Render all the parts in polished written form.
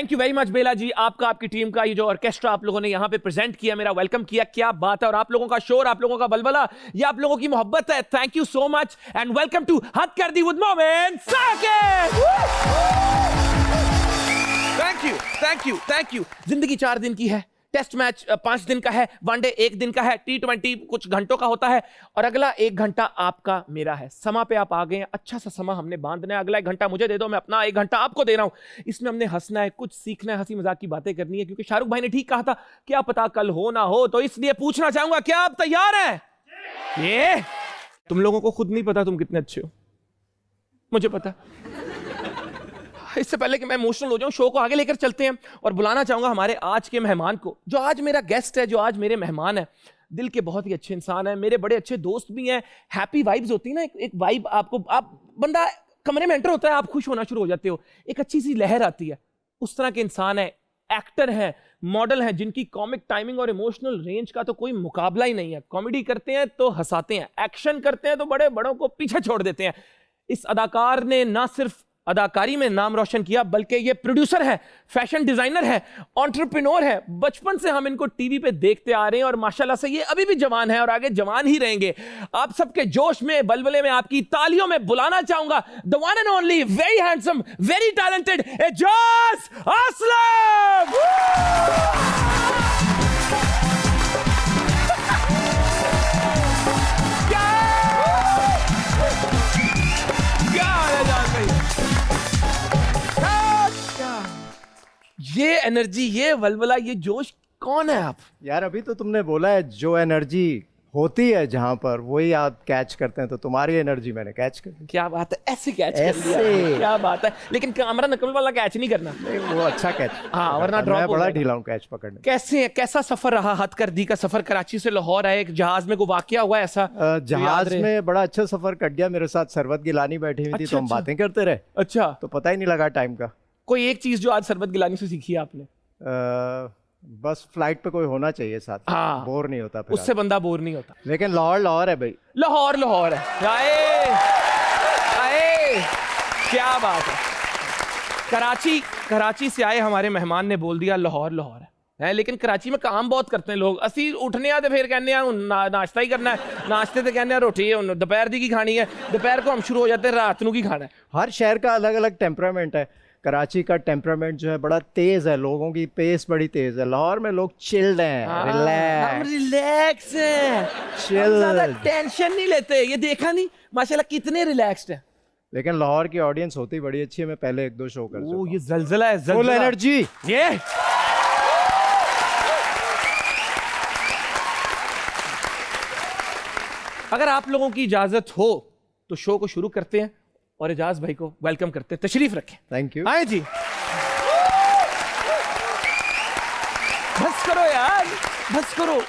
Thank you very much बेला जी, आपका, आपकी team का, ये जो ऑर्केस्ट्रा आप लोगों ने यहाँ पे प्रेजेंट किया, मेरा वेलकम किया, क्या बात है। और आप लोगों का शोर, आप लोगों का बलबला, ये आप लोगों की मोहब्बत है। Thank you so much and welcome to Hadd Kar Di with Momin Saqib. Thank you, thank you, thank you. जिंदगी 4 दिन की है, टेस्ट मैच 5 दिन का है, वनडे 1 दिन का है, T20 कुछ घंटों का होता है और अगला 1 घंटा आपका मेरा है। समा पे आप आ गए हैं, अच्छा सा समा हमने बांधना है। अगला 1 घंटा मुझे दे दो, मैं अपना 1 घंटा आपको दे रहा हूं। इसमें हमने हंसना है, कुछ सीखना है, हंसी मजाक की बातें करनी है, क्योंकि शाहरुख भाई ने ठीक कहा था, क्या पता कल हो ना हो। तो इसलिए पूछना चाहूंगा, क्या आप तैयार हैं? ये तुम लोगों को खुद नहीं पता तुम कितने अच्छे हो, मुझे पता। इससे पहले कि मैं इमोशनल हो जाऊं, शो को आगे लेकर चलते हैं और बुलाना चाहूंगा हमारे आज के मेहमान को, जो आज मेरा गेस्ट है, जो आज मेरे मेहमान है। दिल के बहुत ही अच्छे इंसान है, मेरे बड़े अच्छे दोस्त भी हैं। हैप्पी वाइब्स होती है ना, एक वाइब आपको, आप बंदा कमरे में एंटर होता है, आप खुश होना शुरू हो जाते हो, एक अच्छी सी लहर आती है। उस तरह के इंसान है, एक्टर हैं, मॉडल हैं, जिनकी कॉमिक टाइमिंग और इमोशनल रेंज का तो कोई मुकाबला ही नहीं है। कॉमेडी करते हैं तो हंसाते हैं, एक्शन करते हैं तो बड़े बड़ों को पीछे छोड़ देते हैं। इस अदाकार ने ना सिर्फ अदाकारी में नाम रोशन किया, बल्कि ये प्रोड्यूसर है, फैशन डिजाइनर है, एंटरप्रेन्योर है। बचपन से हम इनको टीवी पे देखते आ रहे हैं और माशाल्लाह से ये अभी भी जवान है और आगे जवान ही रहेंगे। आप सबके जोश में, बलबले में, आपकी तालियों में बुलाना चाहूंगा the one and only, very handsome, very talented Ejaz Aslam. ये एनर्जी, ये वलवला, ये जोश, कौन है आप? यार अभी तो तुमने बोला है जो एनर्जी होती है जहां पर वही आप कैच करते हैं, तो तुम्हारी एनर्जी मैंने कैच कर ली। क्या बात है, ऐसे कैच कर लिया, क्या बात है। लेकिन कैमरा नकल वाला कैच नहीं करना। नहीं, वो अच्छा कैच। हाँ, वरना ड्रॉप मैं हो बड़ा जाएगा। ढीला हूं कैच पकड़ने। कैसा सफर रहा हथकरदी का? सफर कराची से लाहौर आए, एक जहाज में कोई वाकया हुआ ऐसा? जहाज में बड़ा अच्छा सफर कट गया, मेरे साथ सरवत गिलानी बैठी हुई थी, तो हम बातें करते रहे। अच्छा, तो पता ही नहीं लगा टाइम का। कोई एक चीज जो आज सरबत गिलानी से सीखी है आपने? बस फ्लाइट पे कोई होना चाहिए साथ। हाँ, बोर नहीं होता फिर उससे बंदा बोर नहीं होता। लेकिन लाहौर लाहौर है भाई, लाहौर लाहौर है। आए आए, क्या बात है। कराची से आए हमारे मेहमान ने बोल दिया लाहौर लाहौर है। लेकिन कराची में काम बहुत करते हैं लोग। असी उठने आ फिर कहने नाश्ता ही करना है, नाश्ते तो कहने रोटी दोपहर की खानी है, दोपहर को हम शुरू हो जाते हैं रात को की खाना है। हर शहर का अलग अलग टेम्परामेंट है। कराची का टेम्परामेंट जो है बड़ा तेज है, लोगों की पेस बड़ी तेज है। लाहौर में लोग चिल्ड हैं, रिलैक्स हैं, ज्यादा टेंशन नहीं लेते। ये देखा नहीं माशाल्लाह कितने रिलैक्स्ड हैं। लेकिन लाहौर की ऑडियंस होती बड़ी अच्छी है। मैं पहले 1-2 शो कर चुका हूं। ये जलजला है, फुल एनर्जी। ये अगर आप लोगों की इजाजत हो तो शो को शुरू करते हैं और एजाज भाई को वेलकम करते हैं। तशरीफ रखें। Thank you. आए जी, बस करो यार, बस करो।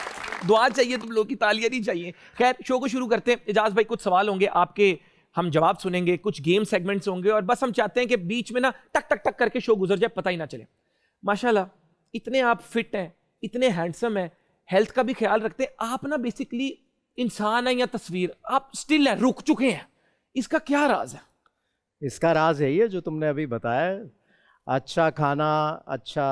दुआ चाहिए तुम लोग की, तालियां नहीं चाहिए। खैर, शो को शुरू करते हैं। एजाज भाई, कुछ सवाल होंगे आपके, हम जवाब सुनेंगे, कुछ गेम सेगमेंट्स होंगे और बस हम चाहते हैं कि बीच में ना टक टक टक करके शो गुजर जाए, पता ही ना चले। माशाल्लाह इतने आप फिट हैं, इतने हैंडसम हैं, हेल्थ का भी ख्याल रखते हैं आप ना। बेसिकली इंसान है या तस्वीर, आप स्टिल है, रुक चुके हैं। इसका क्या राज है? इसका राज यही है जो तुमने अभी बताया, अच्छा खाना, अच्छा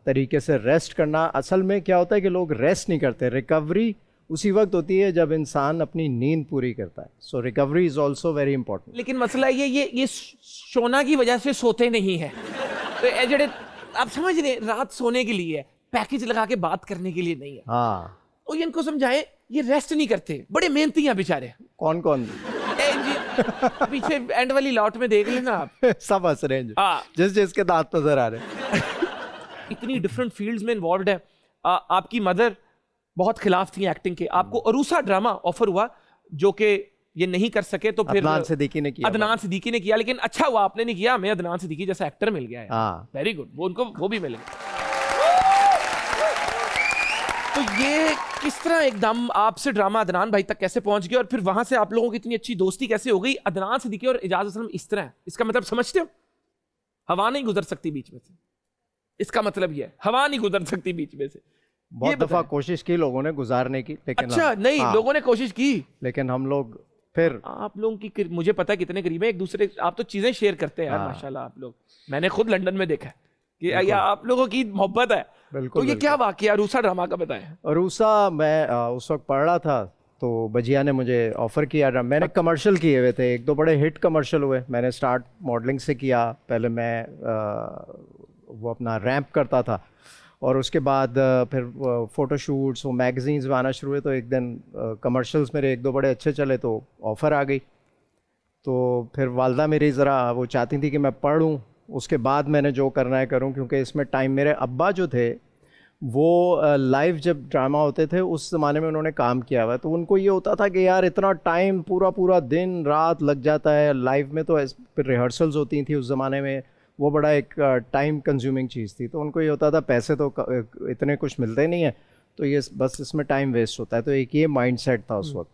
तरीके से रेस्ट करना। असल में क्या होता है कि लोग रेस्ट नहीं करते, रिकवरी उसी वक्त होती है जब इंसान अपनी नींद पूरी करता है। So recovery is also very important. लेकिन मसला ये सोना की वजह से सोते नहीं है। तो ये जड़े आप समझ रहे, रात सोने के लिए है, पैकेज लगा के बात करने के लिए नहीं है। हाँ, तो ये इनको समझाएं, ये रेस्ट नहीं करते, बड़े मेहनती हैं बेचारे। कौन कौन? पीछे एंड वाली लॉट में देख लेना आप। सब हंस रहे हैं, हाँ, जिसके दांत नजर आ रहे हैं। इतनी डिफरेंट फील्ड्स में इन्वॉल्व है। आपकी मदर बहुत खिलाफ थी एक्टिंग के, आपको अरूसा ड्रामा ऑफर हुआ जो कि ये नहीं कर सके, तो फिर अदनान सिद्दीकी ने किया। अदनान सिद्दीकी ने किया, लेकिन अच्छा हुआ आपने नहीं किया, हमें अदनान सिद्दीकी जैसा एक्टर मिल गया है। हाँ, वेरी गुड, वो भी मिल गया। तो ये किस तरह एकदम आपसे ड्रामा अदनान भाई तक कैसे पहुंच गया और फिर वहां से आप लोगों की इतनी अच्छी दोस्ती कैसे हो गई? अदनान सिद्दीकी और एजाज असलम इस तरह है, इसका मतलब समझते हो? हवा नहीं गुजर सकती बीच में से, इसका मतलब ये है, हवा नहीं गुजर सकती बीच में से। बहुत दफा कोशिश की लोगों ने गुजारने की, लेकिन अच्छा नहीं, हाँ, लोगों ने कोशिश की, लेकिन हम लोग फिर आप लोगों की मुझे पता है कितने करीब है एक दूसरे। आप तो चीजें शेयर करते हैं यार, हाँ, माशाल्लाह आप लोग। मैंने खुद लंदन में देखा है, कि या आप लोगों की मोहब्बत है। बिल्कुल, तो ये क्या वाकया अरूसा ड्रामा का बताएं। अरूसा मैं उस वक्त पढ़ रहा था, तो बजिया ने मुझे ऑफ़र किया। मैंने कमर्शियल किए हुए थे, एक दो बड़े हिट कमर्शियल हुए। मैंने स्टार्ट मॉडलिंग से किया। पहले मैं वो अपना रैंप करता था, और उसके बाद फिर फ़ोटोशूट्स, वो मैगज़ीन्स में आना शुरू हुए। तो एक दिन कमर्शियल्स मेरे एक दो बड़े अच्छे चले, तो ऑफ़र आ गई। तो फिर वालदा मेरी ज़रा वो चाहती थी कि मैं पढ़ूँ, उसके बाद मैंने जो करना है करूँ, क्योंकि इसमें टाइम, मेरे अब्बा जो थे वो लाइव जब ड्रामा होते थे उस ज़माने में उन्होंने काम किया हुआ है, तो उनको ये होता था कि यार इतना टाइम, पूरा पूरा दिन रात लग जाता है लाइव में। तो फिर रिहर्सल्स होती थी उस ज़माने में, वो बड़ा एक टाइम कंज्यूमिंग चीज़ थी। तो उनको ये होता था पैसे तो इतने कुछ मिलते नहीं हैं, तो ये बस इसमें टाइम वेस्ट होता है। तो एक ये माइंडसेट था उस वक्त।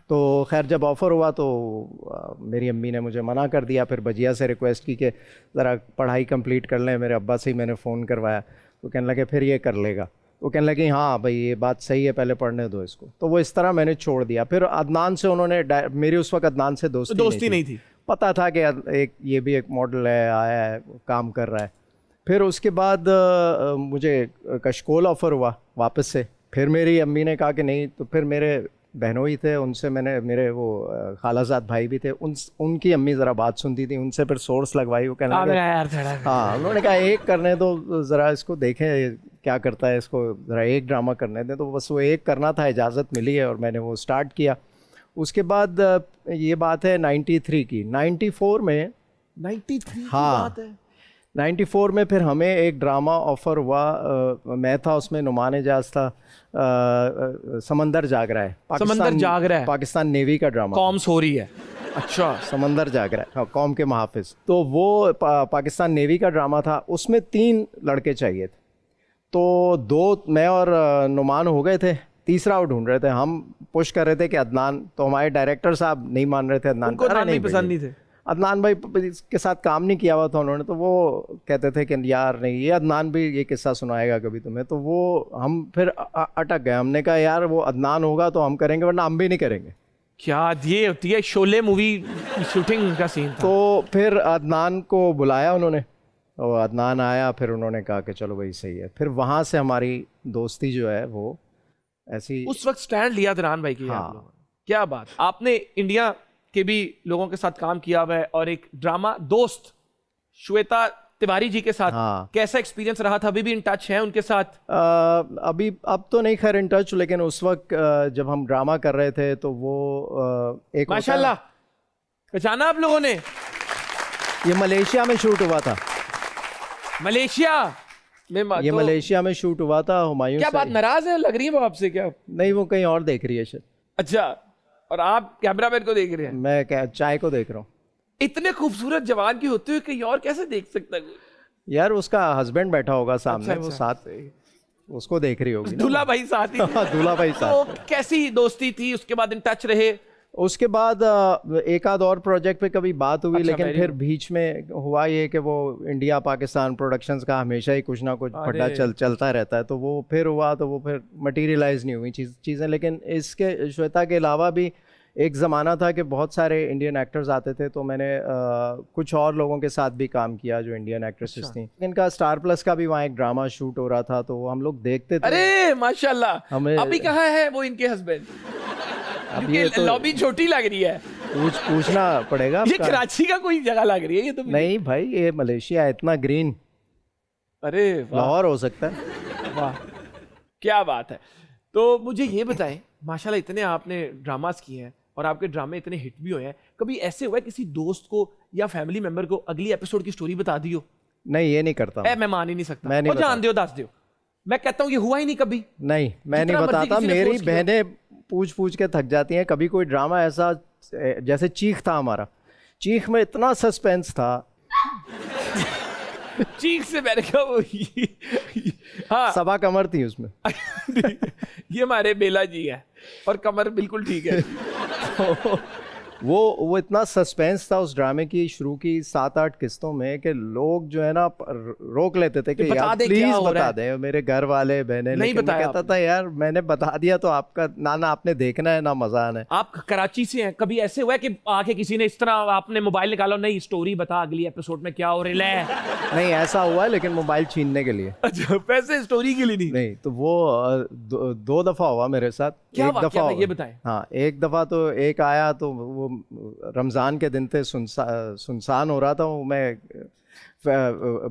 तो खैर जब ऑफ़र हुआ तो मेरी अम्मी ने मुझे मना कर दिया। फिर बजिया से रिक्वेस्ट की कि ज़रा पढ़ाई कंप्लीट कर लें। मेरे अब्बा से ही मैंने फ़ोन करवाया, तो कहने लगे फिर ये कर लेगा। वो कहने लगे हाँ भाई ये बात सही है, पहले पढ़ने दो इसको। तो वो इस तरह मैंने छोड़ दिया। फिर अदनान से उन्होंने, मेरी उस वक्त अदनान से दोस्ती नहीं थी। पता था कि एक ये भी एक मॉडल है, आया है, काम कर रहा है। फिर उसके बाद मुझे कशकोल ऑफ़र हुआ वापस से। फिर मेरी अम्मी ने कहा कि नहीं। तो फिर मेरे बहनोई थे, उनसे मैंने, मेरे वो खालाजाद भाई भी थे, उनकी अम्मी ज़रा बात सुनती थी, उनसे फिर सोर्स लगवाई। वो कहने लगे हाँ, उन्होंने कहा एक करने दो, ज़रा इसको देखें क्या करता है, इसको ज़रा एक ड्रामा करने दें। तो बस वो एक करना था, इजाज़त मिली है और मैंने वो स्टार्ट किया। उसके बाद ये बात है 93 की। 94 में 93 हाँ, की बात है। 94 में फिर हमें एक ड्रामा ऑफ़र हुआ। मैं था उसमें, नुमान एजाज था। समंदर जाग रहा है, समंदर जाग रहा है, पाकिस्तान नेवी का ड्रामा, कॉम्स हो रही है। अच्छा, समंदर जाग रहा है, हाँ, कौम के महाफिज। तो वो पाकिस्तान नेवी का ड्रामा था। उसमें 3 लड़के चाहिए थे। तो 2 मैं और नुमान हो गए थे, तीसरा वो ढूंढ रहे थे। हम पुश कर रहे थे कि अदनान, तो हमारे डायरेक्टर साहब नहीं मान रहे थे। अदनान उनको नहीं पसंद नहीं थे। अदनान भाई के साथ काम नहीं किया हुआ था उन्होंने, तो वो कहते थे कि यार नहीं, ये अदनान भी ये किस्सा सुनाएगा कभी तुम्हें। तो वो हम फिर अटक गए। हमने कहा यार वो अदनान होगा तो हम करेंगे, वरना हम भी नहीं करेंगे। क्या ये होती है शोले मूवी शूटिंग का सीन था। तो फिर अदनान को बुलाया उन्होंने, और अदनान आया। फिर उन्होंने कहा कि चलो भाई सही है। फिर वहाँ से हमारी दोस्ती जो है वो ऐसी। उस वक्त स्टैंड लिया दरान भाई की। हाँ। आप लोगों ने, क्या बात। आपने इंडिया के भी लोगों के साथ काम किया हुआ है, और एक ड्रामा दोस्त श्वेता तिवारी जी के साथ हाँ। कैसा एक्सपीरियंस रहा था? अभी भी इन टच है उनके साथ? अभी अब तो नहीं खैर इन टच, लेकिन उस वक्त जब हम ड्रामा कर रहे थे तो वो एक माशाल्लाह पहचाना आप लोगों ने? ये मलेशिया में शूट हुआ था। मलेशिया में ये मलेशिया में शूट हुआ था। हुमायूं क्या बात, नाराज है लग रही है वो आपसे? क्या नहीं, वो कहीं और देख रही है शायद। अच्छा, और आप कैमरामैन को देख रहे हैं? मैं क्या चाय को देख रहा हूँ। इतने खूबसूरत जवान की होते हुए कहीं और कैसे देख सकता है? यार उसका हस्बैंड बैठा होगा सामने। अच्छा, वो साथ उसको देख रही होगी ना। दूल्हा भाई साथ ही थे। दूल्हा भाई साथ। तो कैसी दोस्ती थी? उसके बाद इन टच रहे? उसके बाद एक आध और प्रोजेक्ट पे कभी बात हुई। अच्छा, लेकिन फिर बीच में हुआ ये कि वो इंडिया पाकिस्तान प्रोडक्शंस का हमेशा ही कुछ ना कुछ फड्डा चलता रहता है। तो वो फिर हुआ, तो वो फिर मटेरियलाइज नहीं हुई चीज़ें। लेकिन इसके श्वेता के अलावा भी एक ज़माना था कि बहुत सारे इंडियन एक्टर्स आते थे। तो मैंने कुछ और लोगों के साथ भी काम किया जो इंडियन एक्ट्रेसेस थी। इनका स्टार प्लस का भी वहाँ एक ड्रामा शूट हो रहा था, तो हम लोग देखते थे। अरे माशाल्लाह। हमें अभी कहाँ है वो इनके हस्बैंड? अब ये तो लॉबी छोटी लग रही है। पूछना पड़ेगा। ये कराची का कोई जगह लग रही है ये तो। नहीं भाई, ये मलेशिया है, इतना ग्रीन। अरे लाहौर हो सकता है। वाह, क्या बात है। तो मुझे ये बताएं, माशाल्लाह इतने आपने ड्रामास किए हैं और आपके ड्रामे इतने हिट भी हुए हैं, कभी ऐसे हुआ है किसी दोस्त को या फैमिली मेंबर को अगली एपिसोड की स्टोरी बता दी हो? नहीं, ये नहीं करता मैं मान ही नहीं सकता। मैं नहीं जान दियो, दस दियो। मैं कहता हूँ ये हुआ ही नहीं कभी। नहीं, मैं नहीं बताता। मेरी बहनें पूछ पूछ के थक जाती हैं। कभी कोई ड्रामा ऐसा, जैसे चीख था हमारा, चीख में इतना सस्पेंस था। चीख से मैंने कहा वो हाँ, सबा कमर थी उसमें। ये हमारे बेला जी है और कमर बिल्कुल ठीक है। वो इतना सस्पेंस था उस ड्रामे की शुरू की 7-8 किस्तों में कि लोग जो है ना रोक लेते थे कि बता यार दे प्लीज क्या हो रहा बता है। दें, मेरे घर वाले बहने। नहीं लेकिन मैं बताया कहता था यार मैंने बता दिया तो आपका ना आपने देखना है ना मजा आना है। आप कराची से हैं, कभी ऐसे हुआ है कि आके किसी ने इस तरह आपने मोबाइल निकाला, नहीं स्टोरी बता अगली एपिसोड में क्या हो रहा है? नहीं ऐसा हुआ है, लेकिन मोबाइल छीनने के लिए अच्छा, पैसे स्टोरी के लिए नहीं। नहीं। तो वो दो दफा हुआ मेरे साथ। क्या एक वाकया दफा था, ये बताएं। हाँ, एक दफा तो एक आया तो वो रमजान के दिन थे, सुनसान हो रहा था। वो मैं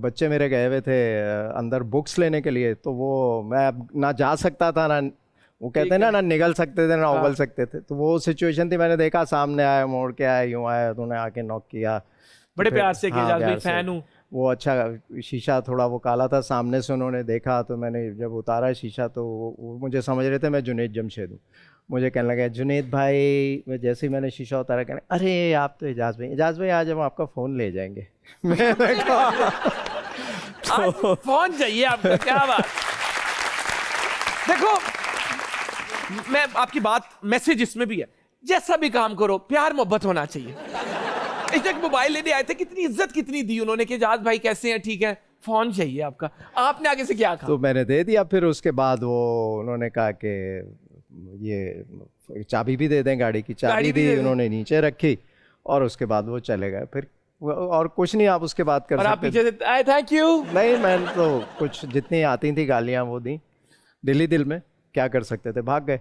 बच्चे मेरे गए हुए थे अंदर बुक्स लेने के लिए, तो वो मैं अब ना जा सकता था ना, वो कहते हैं ना निगल सकते थे ना उगल सकते थे। तो वो सिचुएशन थी, मैंने देखा सामने आया, मोड़ के आया, यूं आया, तो उन्हें आके नॉक किया। बड़े तो फिर- प्यार से कि हाँ, एजाज भाई प्यार से। फैन हूँ। वो अच्छा शीशा थोड़ा वो काला था, सामने से उन्होंने देखा, तो मैंने जब उतारा शीशा तो वो मुझे समझ रहे थे मैं जुनैद जमशेद हूँ। मुझे कहने लगे जुनैद भाई, मैं जैसे ही मैंने शीशा उतारा कहने अरे आप तो एजाज भाई आज हम आपका फ़ोन ले जाएंगे। मैंने कहा आज फोन चाहिए आपका, क्या बात। देखो, मैं आपकी बात, मैसेज इसमें भी है, जैसा भी काम करो प्यार मोहब्बत होना चाहिए। इस एक मोबाइल लेने आए थे, कितनी इज्जत कितनी दी उन्होंने कि एजाज भाई कैसे हैं, ठीक है, फोन चाहिए आपका। आपने आगे से क्या कहा? तो मैंने दे दिया। फिर उसके बाद वो उन्होंने कहा कि ये चाबी भी दे दें, गाड़ी की चाबी गाड़ी भी दी, दे दें। उन्होंने नीचे रखी और उसके बाद वो चले गए। फिर और कुछ नहीं आप उसके बाद कर और आप सकते। पीछे से आए थैंक यू। नहीं, मैंने तो कुछ जितनी आती थी गालियाँ वो दी, दिल ही दिल में, क्या कर सकते थे, भाग गए।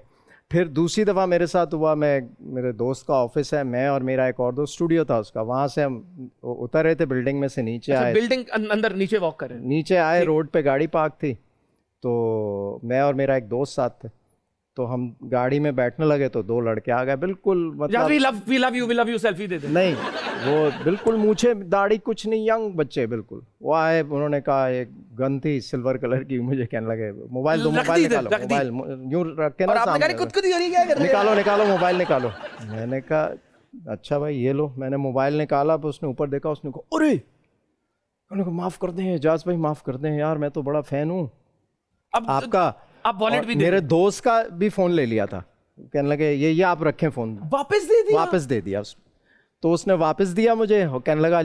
फिर दूसरी दफ़ा मेरे साथ हुआ, मेरे दोस्त का ऑफिस है, मैं और मेरा एक और दोस्त, स्टूडियो था उसका, वहाँ से हम उतर रहे थे बिल्डिंग में से, नीचे आए, बिल्डिंग अंदर नीचे वॉक कर रहे हैं। नीचे आए, रोड पे गाड़ी पार्क थी, तो मैं और मेरा एक दोस्त साथ थे, तो हम गाड़ी में बैठने लगे तो दो लड़के आ गए, बिल्कुल मतलब वी लव यू सेल्फी दे दे। नहीं, वो बिल्कुल मूछे दाढ़ी कुछ नहीं, यंग बच्चे बिल्कुल। वो आए, उन्होंने कहा एक गन थी सिल्वर कलर की, मुझे कहने लगे मोबाइल दो, मोबाइल निकालो, मोबाइल यूं रख के ना और आपने सामने, कहा खुद हो रही है, क्या कर रहे हैं? निकालो निकालो मोबाइल निकालो। मैंने कहा अच्छा भाई ये लो। मैंने मोबाइल निकाला, तो उसने ऊपर देखा, उसने कहा अरे, उन्होंने कहा माफ़ कर दें एजाज भाई, माफ़ कर दें यार, मैं तो बड़ा फ़ैन हूँ अब आपका। आप वॉलेट भी दे मेरे दोस्त का भी फ़ोन ले लिया था, कहने लगे ये आप रखें फ़ोन। वापस दे दिया। वापस दे दिया तो उसने वापस दिया मुझे, कहने लगा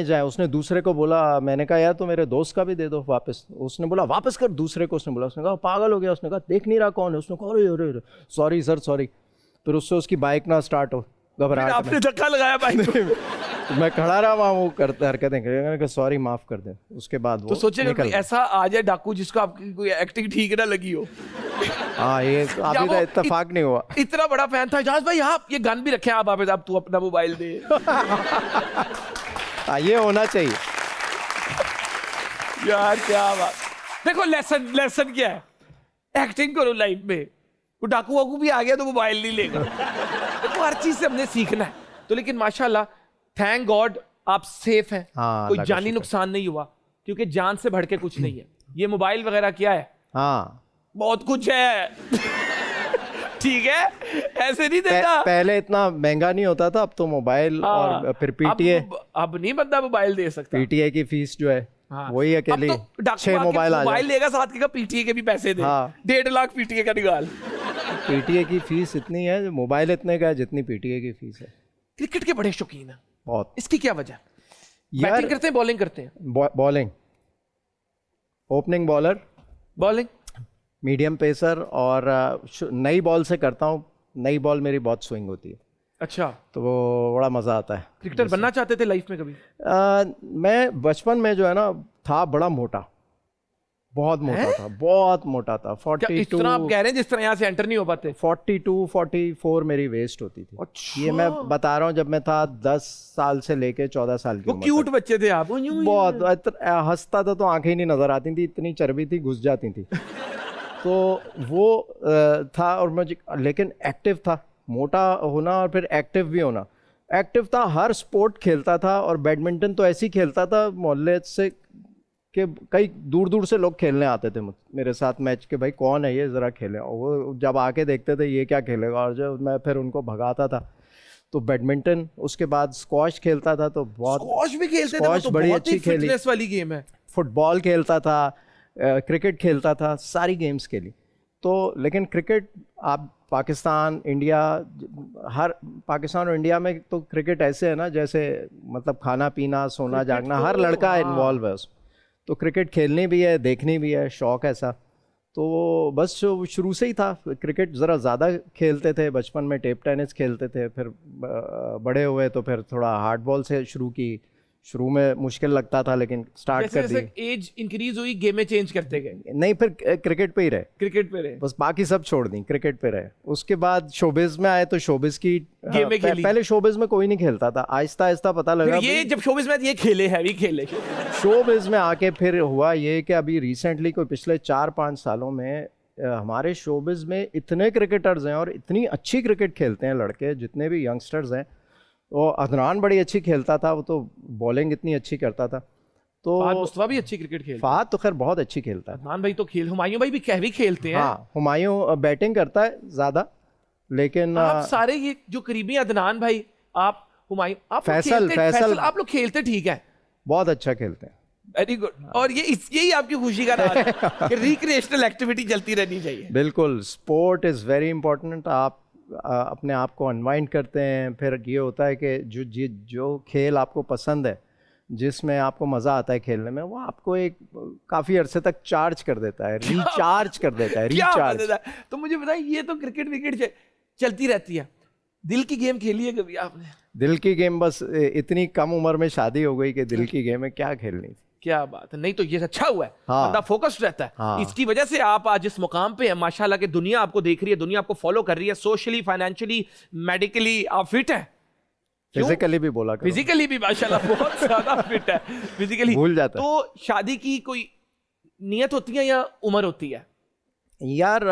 जाए। उसने दूसरे को बोला, मैंने कहा यार तो मेरे दोस्त का भी दे दो वापस। उसने बोला वापस कर, दूसरे को उसने बोला, उसने कहा पागल हो गया, उसने कहा देख नहीं रहा कौन है, उसने कहा अरे अरे सॉरी सर सॉरी। फिर उससे उसकी बाइक ना स्टार्ट हो, घबराहट आपने धक्का लगाया बाइक को। तो मैं खड़ा रहा वहाँ, वो करते हरकतें, सॉरी माफ़ कर दें। उसके बाद वो तो सोचे निकल गया। ऐसा आ जाए डाकू जिसको आपकी कोई एक्टिंग ठीक ना लगी हो। हाँ, ये अभी वो तो इत्तेफाक नहीं हुआ। इतना बड़ा फैन था एजाज भाई, आप ये गन भी रखे आप वापस, आप तू अपना मोबाइल दे। हाँ, ये होना चाहिए यार क्या बात। देखो लेसन क्या है, एक्टिंग करो लाइफ में। वो डाकू वाकू भी आ गया तो मोबाइल नहीं लेगा। देखो हर चीज से हमने सीखना है। तो लेकिन माशाल्लाह, थैंक गॉड आप सेफ हैं। हाँ, कोई अल्लाह का जानी शुक्र। नुकसान नहीं हुआ, क्योंकि जान से बढ़ के कुछ नहीं है। ये मोबाइल वगैरह क्या है, हाँ, बहुत कुछ है। ठीक है, ऐसे नहीं देता। पहले इतना महंगा नहीं होता था, अब तो मोबाइल और फिर पीटीए। अब नहीं बंदा मोबाइल दे सकता। पीटीए की फीस जो है हाँ। वही अकेली अब तो डाकू 6 आके मोबाइल आ मोबाइल जाए। लेगा साथ के, पीटीए के भी पैसे दे। हाँ। 1.5 लाख पीटीए का निकाल। पीटीए की फीस इतनी है, मोबाइल इतने का है जितनी पीटीए की फीस है। क्रिकेट के बड़े शौकीन है, बहुत। इसकी क्या वजह? यार बैटिंग करते हैं, बॉलिंग करते हैं? Bowling, opening bowler, bowling. Medium pacer, और नई बॉल से करता हूँ। नई बॉल मेरी बहुत स्विंग होती है, अच्छा, तो वो बड़ा मज़ा आता है। क्रिकेटर बनना चाहते थे लाइफ में कभी? मैं बचपन में जो है ना था बड़ा मोटा, बहुत मोटा था, बहुत मोटा था। क्या इस तरह आप 42 कह रहे हैं जिस तरह यहाँ से एंटर नहीं हो पाते? 44 मेरी वेस्ट होती थी। अच्छा। ये मैं बता रहा हूँ, जब मैं था 10 साल से लेके 14 साल की वो उम्र क्यूट तक। बच्चे थे आप। बहुत हंसता था तो आंखें ही नहीं नजर आती थी, इतनी चर्बी थी, घुस जाती थी। तो वो था, और मुझे लेकिन एक्टिव था, मोटा होना और फिर एक्टिव भी होना। एक्टिव था, हर स्पोर्ट खेलता था, और बैडमिंटन तो ऐसे ही खेलता था मोहल्ले से कि कई दूर दूर से लोग खेलने आते थे मेरे साथ मैच के, भाई कौन है ये, ज़रा खेले। और वो जब आके देखते थे ये क्या खेलेगा, और जब मैं फिर उनको भगाता था। तो बैडमिंटन, उसके बाद स्क्वॉश खेलता था, तो बहुत स्क्वॉश भी खेलते थे? वो स्क्वॉश तो बड़ी बहुत ही अच्छी खेली। फिटनेस वाली गेम है। फुटबॉल खेलता था, क्रिकेट खेलता था, सारी गेम्स खेली। तो लेकिन क्रिकेट आप पाकिस्तान इंडिया, हर पाकिस्तान और इंडिया में तो क्रिकेट ऐसे है ना जैसे मतलब खाना पीना सोना क्रिकेट जागना तो हर लड़का हाँ। इन्वॉल्व है उसमें। तो क्रिकेट खेलनी भी है देखनी भी है, शौक ऐसा। तो बस शुरू से ही था क्रिकेट, ज़रा ज़्यादा खेलते थे बचपन में, टेप टेनिस खेलते थे, फिर बड़े हुए तो फिर थोड़ा हार्ड बॉल से शुरू की। शुरू में मुश्किल लगता था लेकिन स्टार्ट जैसे कर दी। जैसे एज इंक्रीज हुई गेमें चेंज करते गए, नहीं फिर क्रिकेट पे ही रहे, क्रिकेट पे रहे। बस बाकी सब छोड़ दी, क्रिकेट पे रहे। उसके बाद शोबिज में आए तो शोबिज की गेमें खेली। पहले शोबिज में कोई नहीं खेलता था, आहिस्ता आहिस्ता पता फिर लगा ये जब शोबिज में ये खेले हैवी खेले। शोबिज में आके फिर हुआ ये कि अभी रिसेंटली कोई पिछले 4-5 सालों में हमारे शोबिज में इतने क्रिकेटर्स हैं और इतनी अच्छी क्रिकेट खेलते हैं लड़के, जितने भी यंगस्टर्स हैं। वो अदनान बड़ी अच्छी खेलता था, वो तो बॉलिंग इतनी अच्छी करता था। तो फाद मुस्तफा भी अच्छी क्रिकेट खेलता है। फाद तो खैर बहुत अच्छी खेलता है। अदनान भाई तो खेल, हुमायूं भाई भी कहवी खेलते हैं। हाँ हुमायूं बैटिंग करता है ज़्यादा, लेकिन आप सारे ये जो करीबी अदनान भाई, आप हुमायूं, आप लोग फैसल- खेलते, फैसल- आप लोग खेलते ठीक है, बहुत अच्छा खेलते हैं। Very good. और ये यही आपकी खुशी का राज है कि रिक्रिएशनल एक्टिविटी चलती रहनी चाहिए। बिल्कुल, स्पोर्ट इज़ वेरी इंपॉर्टेंट। आप अपने आप को अनवाइंड करते हैं। फिर ये होता है कि जो खेल आपको पसंद है, जिसमें आपको मज़ा आता है खेलने में, वो आपको एक काफ़ी अरसे तक चार्ज कर देता है, रिचार्ज कर देता है, क्या रिचार्ज। मजेदार। तो मुझे बताइए, ये तो क्रिकेट विकेट चलती रहती है, दिल की गेम खेली है कभी आपने? दिल की गेम बस इतनी कम उम्र में शादी हो गई कि दिल की गेम है क्या खेलनी थी। क्या बात है। नहीं तो ये अच्छा हुआ है, हाँ। बंदा फोकस्ड रहता है। हाँ। इसकी वजह से आप आज इस मुकाम पे हैं माशाल्लाह, कि दुनिया आपको देख रही है, दुनिया आपको फॉलो कर रही है, सोशली, फाइनेंशियली, मेडिकली आप फिट है। फिजिकली भी बोला करो। फिजिकली भी माशाल्लाह बहुत ज्यादा फिट है। फिजिकली भूल जाता है। तो शादी की कोई नियत होती है या उम्र होती है? यार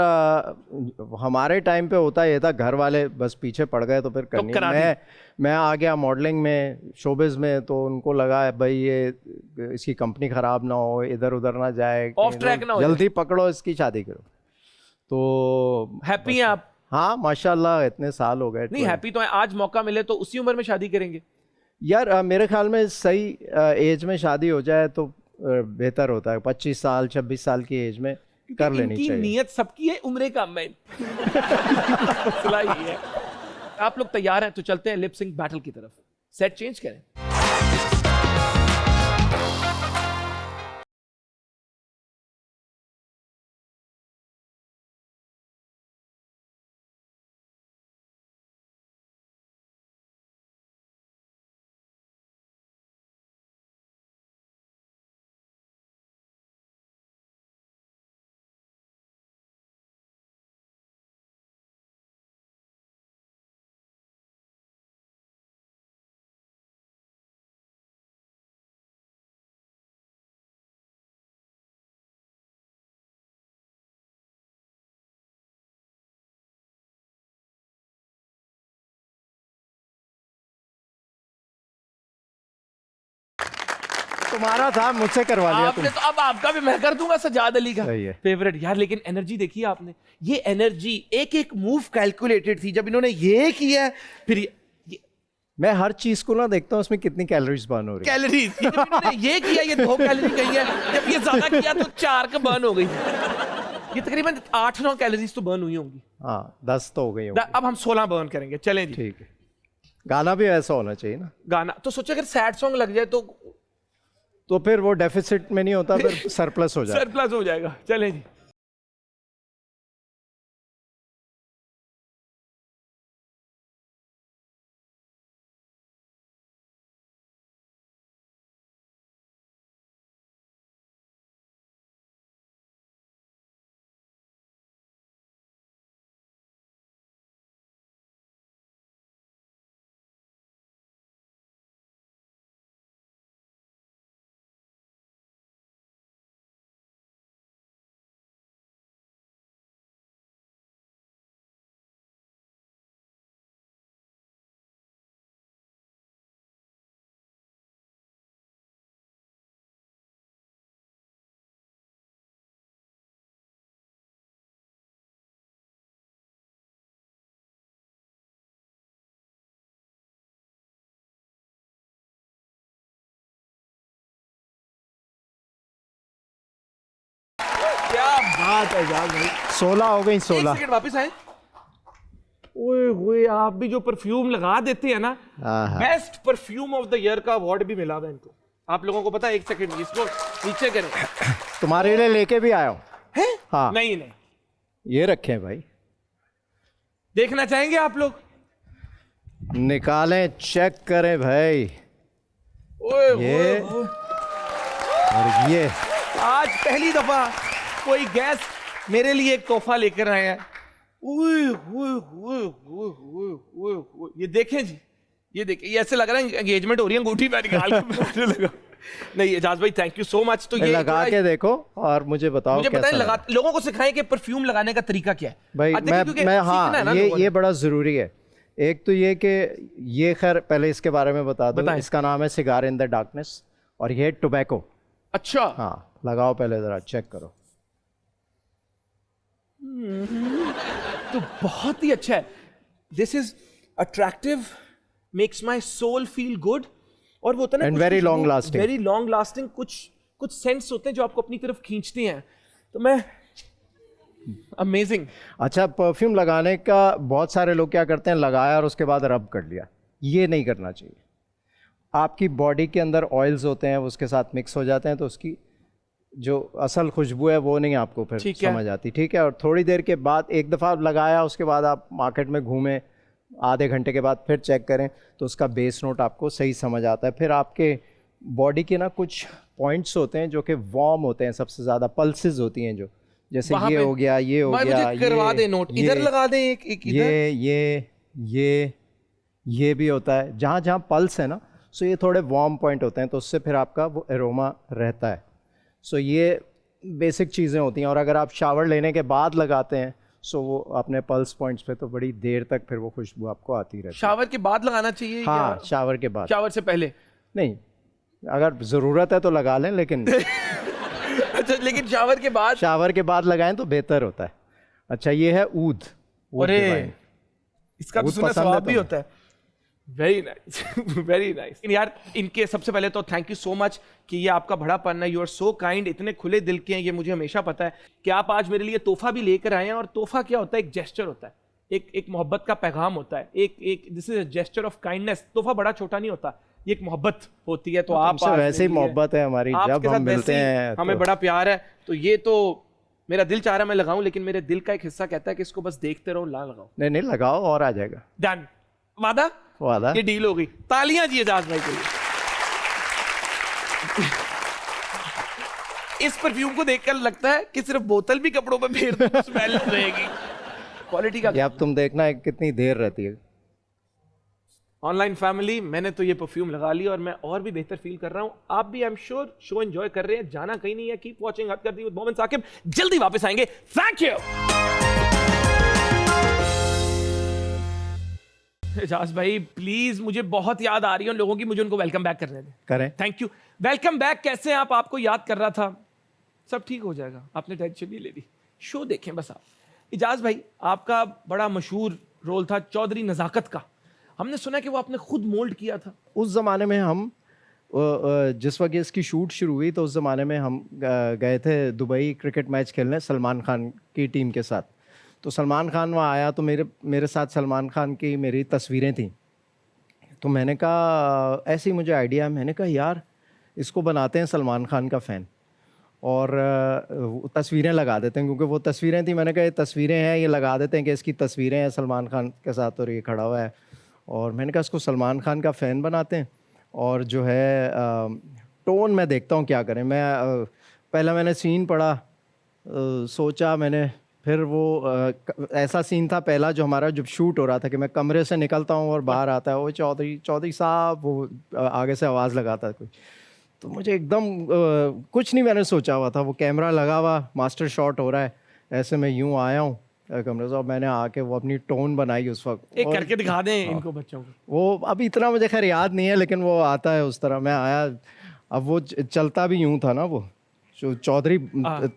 हमारे टाइम पे होता ये था, घर वाले बस पीछे पड़ गए तो फिर करनी। करा मैं आ गया मॉडलिंग में, शोबिज में, तो उनको लगा भाई ये इसकी कंपनी ख़राब ना हो, इधर उधर ना जाए, ऑफ ट्रैक ना हो जल्दी पकड़ो इसकी शादी करो। तो हैप्पी हैं आप? हाँ माशाल्लाह, इतने साल हो गए। नहीं हैप्पी तो है, आज मौका मिले तो उसी उम्र में शादी करेंगे? यार मेरे ख्याल में सही एज में शादी हो जाए तो बेहतर होता है। 25 साल 26 साल की एज में कर लेनी इनकी चाहिए। नियत सबकी है, उम्र कम है। मसला ये है। आप लोग तैयार हैं तो चलते हैं लिप सिंक बैटल की तरफ। सेट चेंज करें। तुम्हारा था, मुझसे करवा लिया तुम। आपने तो, अब आपका भी मैं कर दूंगा सजाद अली का सही है। फेवरेट यार। लेकिन एनर्जी देखी आपने, ये एनर्जी, एक एक मूव कैलकुलेटेड थी। जब इन्होंने ये किया, फिर ये मैं हर चीज को ना देखता हूँ उसमें कितनी कैलोरीज बर्न हो रही है। कैलोरीज, जब इन्होंने ये किया ये 2 कैलोरी गई है, जब ये ज्यादा किया तो 4 का बर्न हो गई। ये तकरीबन 8-9 कैलोरीज तो बर्न हुई होंगी। हाँ 10 तो हो गई होंगी। अब हम 16 बर्न करेंगे। चलें जी। ठीक है, गाना भी ऐसा होना चाहिए ना। गाना तो सोचा अगर सैड सॉन्ग लग जाए तो फिर वो डेफिसिट में नहीं होता, फिर सरप्लस हो जाए। सरप्लस हो जाएगा। चलें जी। क्या बात है एजाज भाई। 16 हो गई, एक 16। सेकंड वापस आए। ओए होए, आप भी जो परफ्यूम लगा देते हैं ना, best perfume of the year का अवार्ड भी मिला था इनको। आप लोगों को पता है? एक सेकंड इसको नीचे करें। तुम्हारे लिए लेके भी आया हूँ। है? हाँ। नहीं नहीं, ये रखे हैं भाई, देखना चाहेंगे आप लोग? निकालें, चेक करें भाई। ओए ये होए, और ये आज पहली दफा कोई गेस्ट मेरे लिए एक तोहफा लेकर आए हैं। ओए होए होए होए होए होए होए, ये देखें जी, ये देखें, ये ऐसे लग रहा है एंगेजमेंट हो रही है, अंगूठी मैं निकाल के पहनने लगा। नहीं एजाज भाई, थैंक यू सो मच। तो ये लगा के देखो और मुझे बताओ मुझे कैसा बताएं, लगा। लोगों को सिखाएं कि परफ्यूम लगाने का तरीका क्या है भाई देखिए, क्योंकि मैं सीखना है हाँ, ना लोगों ने। ये बड़ा ज़रूरी है। एक तो ये कि ये खैर पहले इसके बारे में बता दो। बताएं। इसका इसका नाम है सिगार इन द डार्कनेस और ये टोबैको। अच्छा, हाँ, लगाओ पहले ज़रा चेक करो। तो बहुत ही अच्छा है। This is attractive, makes my soul feel good. और वो होता है ना, And very long lasting. Very long lasting. कुछ सेंस होते हैं जो आपको अपनी तरफ खींचते हैं। तो मैं अमेजिंग। अच्छा, परफ्यूम लगाने का बहुत सारे लोग क्या करते हैं, लगाया और उसके बाद रब कर लिया। ये नहीं करना चाहिए। आपकी बॉडी के अंदर ऑयल्स होते हैं, उसके साथ मिक्स हो जाते हैं, तो उसकी जो असल खुशबू है वो नहीं आपको फिर ठीक है। समझ आती। ठीक है। और थोड़ी देर के बाद, एक दफ़ा लगाया, उसके बाद आप मार्केट में घूमें, आधे घंटे के बाद फिर चेक करें तो उसका बेस नोट आपको सही समझ आता है। फिर आपके बॉडी के ना कुछ पॉइंट्स होते हैं जो कि वार्म होते हैं, सबसे ज़्यादा पल्सेस होती हैं, जो जैसे वहाँ ये पे हो गया, ये हो गया, मुझे करवा दे नोट, इधर लगा दें एक इधर। ये भी होता है। जहाँ जहाँ पल्स है ना, सो ये थोड़े वार्म पॉइंट होते हैं, तो उससे फिर आपका वो एरोमा रहता है। सो ये बेसिक चीज़ें होती हैं। और अगर आप शावर लेने के बाद लगाते हैं, सो वो अपने पल्स पॉइंट्स पे तो बड़ी देर तक फिर वो खुशबू आपको आती रहती है। शावर के बाद लगाना चाहिए? हाँ, शावर के बाद। शावर से पहले नहीं, अगर ज़रूरत है तो लगा लें, लेकिन अच्छा, लेकिन शावर के बाद? शावर के बाद लगाएं तो बेहतर होता है। अच्छा, ये है ऊद। अरे, इसका तो ऊद सुना पसंद है स्वाद भी तुम्हें? होता है। वेरी नाइस, वेरी नाइस यार। इनके सबसे पहले तो थैंक यू सो मच कि ये आपका बड़ापन है। यू आर सो काइंड, इतने खुले दिल के हैं, ये मुझे हमेशा पता है कि आप आज मेरे लिए तोहफा भी लेकर आए हैं। और तोहफा क्या होता है? एक जेस्चर होता है, एक मोहब्बत का पैगाम होता है, एक this is a gesture of kindness. तोहफा बड़ा छोटा नहीं होता, ये एक मोहब्बत होती है। तो आप तुमसे वैसे ही मोहब्बत है हमारी, जब हम मिलते हैं हमें बड़ा प्यार है। तो ये तो मेरा दिल चाह रहा है मैं लगाऊं, लेकिन मेरे दिल का एक हिस्सा कहता है कि इसको बस देखते रहो, ना लगाओ। नहीं नहीं, लगाओ और आ जाएगा। डन, वादा? वादा। ये डील हो गई। तालियां जी एजाज भाई के लिए। इस परफ्यूम को देखकर लगता है कि सिर्फ बोतल भी कपड़ों पे फेर दो, स्मेल रहेगी। क्वालिटी का। ये अब तुम देखना है कितनी देर रहती है। ऑनलाइन फैमिली, मैंने तो ये परफ्यूम लगा लिया और मैं और भी बेहतर फील कर रहा हूं। आप भी I am sure show enjoy कर रहे हैं। जाना कहीं नहीं है। कीप वॉचिंग हद कर दी विद मोमेंट साकिब। जल्दी वापस आएंगे। थैंक यू एजाज भाई। प्लीज, मुझे बहुत याद आ रही है उन लोगों की, मुझे उनको वेलकम बैक करने दें। करें। Thank you. Welcome back. कैसे हैं आप? आपको याद कर रहा था। सब ठीक हो जाएगा, आपने टेंशन नहीं लेनी। शो देखें बस आप। इजाज भाई, आपका बड़ा मशहूर रोल था चौधरी नजाकत का। हमने सुना कि वो आपने खुद मोल्ड किया था। उस ज़माने में हम जिस वक्त इसकी शूट शुरू हुई, तो उस ज़माने में हम गए थे दुबई क्रिकेट मैच खेलने सलमान खान की टीम के साथ। तो सलमान खान वहाँ आया, तो मेरे साथ सलमान खान की मेरी तस्वीरें थीं। तो मैंने कहा, ऐसे ही मुझे आइडिया है, मैंने कहा यार इसको बनाते हैं सलमान खान का फ़ैन और तस्वीरें लगा देते हैं, क्योंकि वो तस्वीरें थी। मैंने कहा ये तस्वीरें हैं, ये लगा देते हैं कि इसकी तस्वीरें हैं सलमान खान के साथ और ये खड़ा हुआ है। और मैंने कहा इसको सलमान खान का फ़ैन बनाते हैं। और जो है टोन मैं देखता हूँ क्या करें। मैं पहला मैंने सीन पढ़ा, सोचा मैंने, फिर वो ऐसा सीन था पहला जो हमारा जब शूट हो रहा था कि मैं कमरे से निकलता हूँ और बाहर आता है वो चौधरी साहब, वो आगे से आवाज़ लगाता है कोई। तो मुझे एकदम कुछ नहीं मैंने सोचा हुआ था, वो कैमरा लगा हुआ, मास्टर शॉट हो रहा है, ऐसे मैं यूँ आया हूँ कमरे से और मैंने आके वो अपनी टोन बनाई उस वक्त। एक करके दिखा दें इनको बच्चों को। वो अभी इतना मुझे खैर याद नहीं है, लेकिन वो आता है उस तरह। मैं आया, अब वो चलता भी यूँ था ना, वो जो चौधरी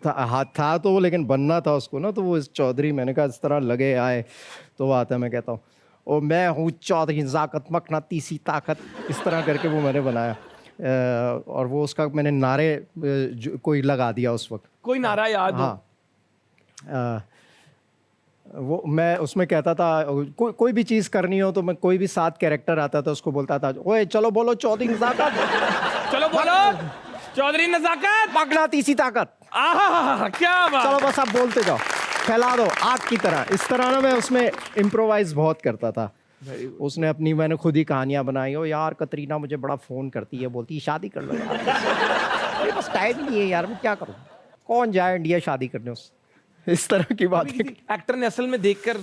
हाथ था तो वो, लेकिन बनना था उसको ना, तो वो इस चौधरी, मैंने कहा इस तरह लगे आए तो वो आता है। मैं कहता हूँ ओ मैं हूँ चौधरी ज़ाकत मकनातीसी ताकत, इस तरह करके वो मैंने बनाया। और वो उसका मैंने नारे कोई लगा दिया उस वक्त। कोई नारा याद हो? हाँ, वो मैं उसमें कहता था कोई भी चीज़ करनी हो तो मैं कोई भी साथ कैरेक्टर आता था उसको बोलता था ओए चलो बोलो चौधरी नज़ाकत चलो बोलो चौधरी नजाकत। मकनातीसी ताकत आहा क्या बात। चलो बस आप बोलते जाओ फैला दो आग की तरह। इस तरह ना मैं उसमें इम्प्रोवाइज बहुत करता था। उसने अपनी मैंने खुद ही कहानियां बनाई हो यार कतरीना मुझे बड़ा फ़ोन करती है बोलती है शादी कर लो यार मेरे पास टाइम नहीं है यार मैं क्या करूँ कौन जाए इंडिया शादी करने उससे। इस तरह की बात है। एक्टर ने असल में देखकर